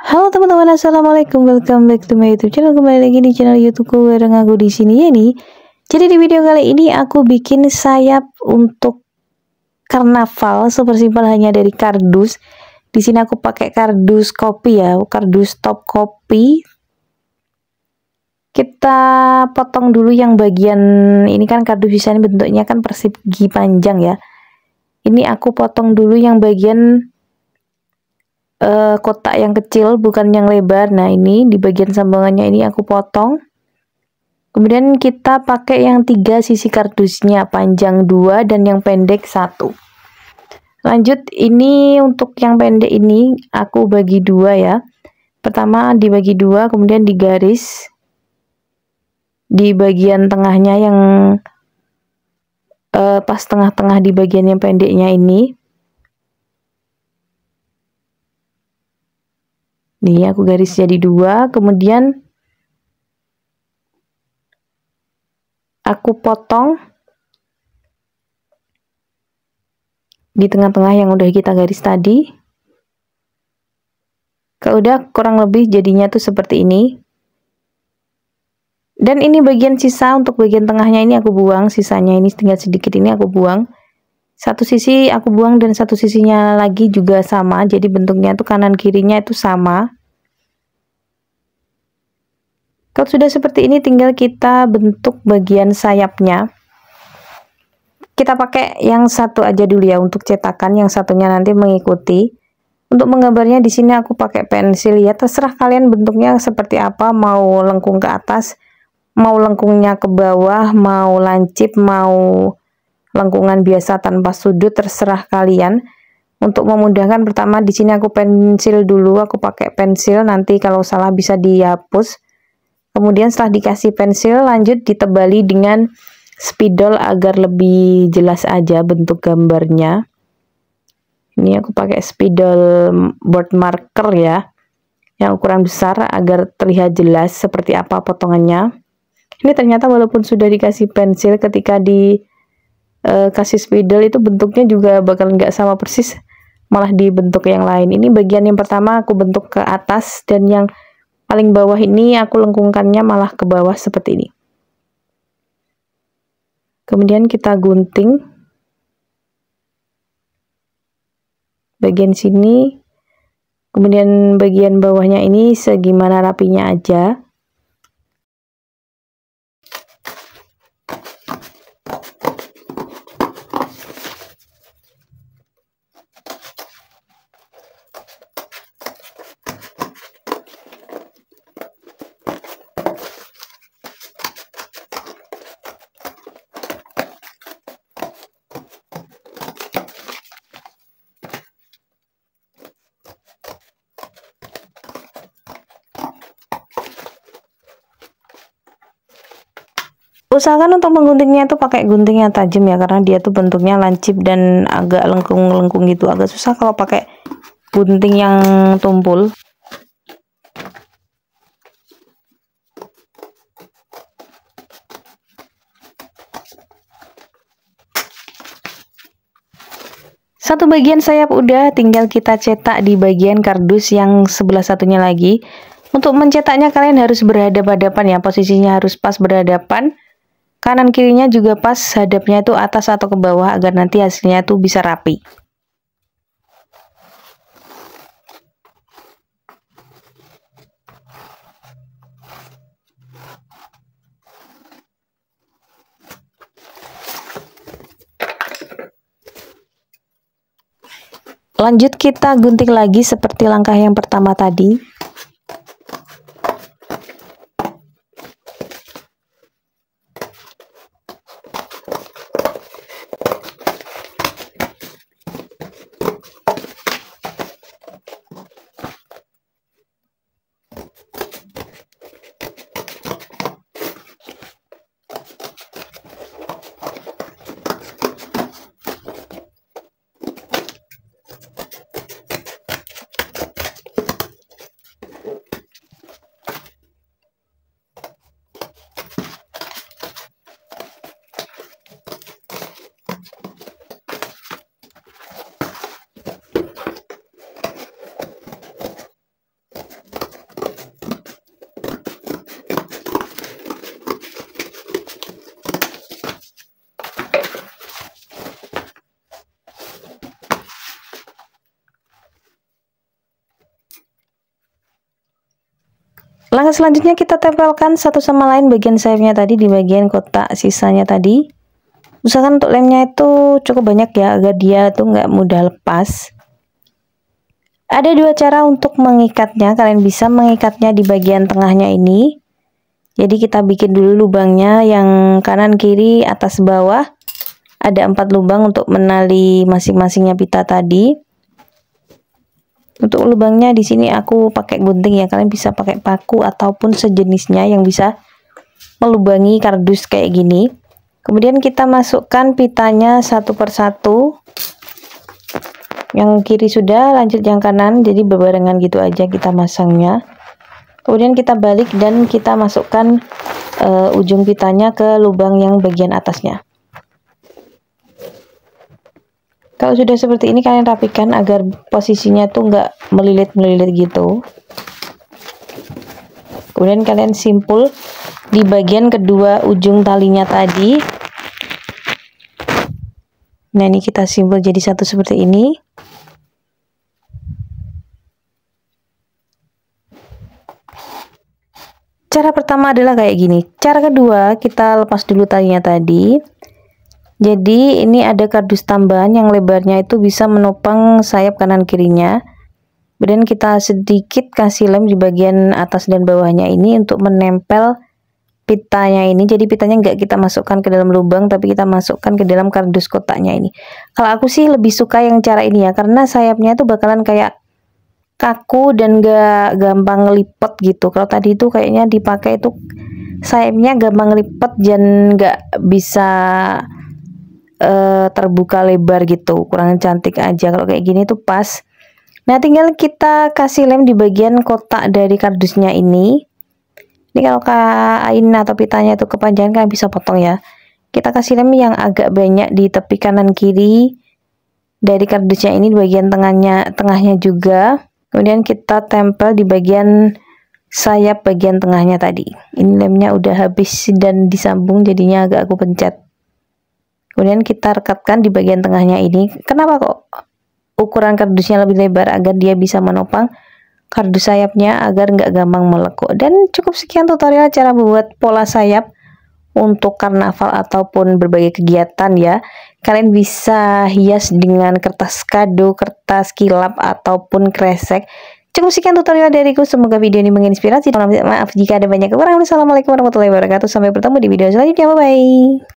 Halo teman-teman, assalamualaikum. Welcome back to my YouTube channel. Kembali lagi di channel YouTubeku bareng aku di sini ya nih. Jadi di video kali ini aku bikin sayap untuk karnaval super simpel hanya dari kardus. Di sini aku pakai kardus kopi ya, kardus top kopi. Kita potong dulu yang bagian ini kan kardus bisa bentuknya kan persegi panjang ya. Ini aku potong dulu yang bagian kotak yang kecil, bukan yang lebar. Nah, ini di bagian sambungannya ini aku potong. Kemudian kita pakai yang 3 sisi kardusnya, panjang 2 dan yang pendek 1. Lanjut, ini untuk yang pendek ini aku bagi 2 ya. Pertama dibagi 2, kemudian digaris di bagian tengahnya yang pas tengah-tengah di bagian yang pendeknya ini. Nih aku garis jadi 2, kemudian aku potong di tengah-tengah yang udah kita garis tadi. Kalau udah kurang lebih jadinya tuh seperti ini. Dan ini bagian sisa untuk bagian tengahnya ini aku buang, sisanya ini tinggal sedikit ini aku buang. Satu sisi aku buang dan satu sisinya lagi juga sama, jadi bentuknya tuh kanan kirinya itu sama. Kalau sudah seperti ini tinggal kita bentuk bagian sayapnya. Kita pakai yang satu aja dulu ya untuk cetakan, yang satunya nanti mengikuti. Untuk menggambarnya di sini aku pakai pensil ya, terserah kalian bentuknya seperti apa, mau lengkung ke atas, mau lengkungnya ke bawah, mau lancip, mau lengkungan biasa tanpa sudut, terserah kalian. Untuk memudahkan, pertama di sini aku pensil dulu, aku pakai pensil, nanti kalau salah bisa dihapus. Kemudian setelah dikasih pensil, lanjut ditebali dengan spidol agar lebih jelas aja bentuk gambarnya. Ini aku pakai spidol board marker ya, yang ukuran besar agar terlihat jelas seperti apa potongannya. Ini ternyata walaupun sudah dikasih pensil, ketika kasih spidol itu bentuknya juga bakal nggak sama persis, malah dibentuk yang lain. Ini bagian yang pertama aku bentuk ke atas, dan yang paling bawah ini aku lengkungkannya malah ke bawah seperti ini. Kemudian kita gunting bagian sini, kemudian bagian bawahnya ini segimana rapinya aja. Usahakan untuk mengguntingnya itu pakai gunting yang tajam ya, karena dia tuh bentuknya lancip dan agak lengkung-lengkung gitu, agak susah kalau pakai gunting yang tumpul. Satu bagian sayap udah, tinggal kita cetak di bagian kardus yang sebelah satunya lagi. Untuk mencetaknya kalian harus berhadapan-hadapan ya, posisinya harus pas berhadapan. Kanan kirinya juga pas, hadapnya itu atas atau ke bawah agar nanti hasilnya tuh bisa rapi. Lanjut kita gunting lagi seperti langkah yang pertama tadi. Langkah selanjutnya kita tempelkan satu sama lain bagian sayapnya tadi di bagian kotak sisanya tadi. Usahakan untuk lemnya itu cukup banyak ya, agar dia tuh nggak mudah lepas. Ada dua cara untuk mengikatnya. Kalian bisa mengikatnya di bagian tengahnya ini. Jadi kita bikin dulu lubangnya yang kanan kiri atas bawah. Ada 4 lubang untuk menali masing-masingnya pita tadi. Untuk lubangnya di sini aku pakai gunting ya. Kalian bisa pakai paku ataupun sejenisnya yang bisa melubangi kardus kayak gini. Kemudian kita masukkan pitanya satu persatu. Yang kiri sudah, lanjut yang kanan. Jadi berbarengan gitu aja kita masangnya. Kemudian kita balik dan kita masukkan ujung pitanya ke lubang yang bagian atasnya. Kalau sudah seperti ini kalian rapikan agar posisinya tuh nggak melilit-melilit gitu. Kemudian kalian simpul di bagian kedua ujung talinya tadi. Nah ini kita simpul jadi satu seperti ini. Cara pertama adalah kayak gini. Cara kedua kita lepas dulu talinya tadi. Jadi ini ada kardus tambahan yang lebarnya itu bisa menopang sayap kanan kirinya. Kemudian kita sedikit kasih lem di bagian atas dan bawahnya ini untuk menempel pitanya ini. Jadi pitanya nggak kita masukkan ke dalam lubang, tapi kita masukkan ke dalam kardus kotaknya ini. Kalau aku sih lebih suka yang cara ini ya, karena sayapnya itu bakalan kayak kaku dan nggak gampang ngelipet gitu. Kalau tadi itu kayaknya dipakai itu sayapnya gampang ngelipet dan nggak bisa terbuka lebar gitu, kurang cantik aja. Kalau kayak gini tuh pas. Nah tinggal kita kasih lem di bagian kotak dari kardusnya ini. Ini kalau kain atau pitanya itu kepanjangan kan bisa potong ya. Kita kasih lem yang agak banyak di tepi kanan kiri dari kardusnya ini, di bagian tengahnya juga. Kemudian kita tempel di bagian sayap bagian tengahnya tadi. Ini lemnya udah habis dan disambung, jadinya agak aku pencet. Kemudian kita rekatkan di bagian tengahnya ini. Kenapa kok ukuran kardusnya lebih lebar? Agar dia bisa menopang kardus sayapnya agar nggak gampang melekuk. Dan cukup sekian tutorial cara membuat pola sayap untuk karnaval ataupun berbagai kegiatan ya. Kalian bisa hias dengan kertas kado, kertas kilap ataupun kresek. Cukup sekian tutorial dariku, semoga video ini menginspirasi. Maaf jika ada banyak kekurangan. Wassalamualaikum warahmatullahi wabarakatuh. Sampai bertemu di video selanjutnya. Bye bye.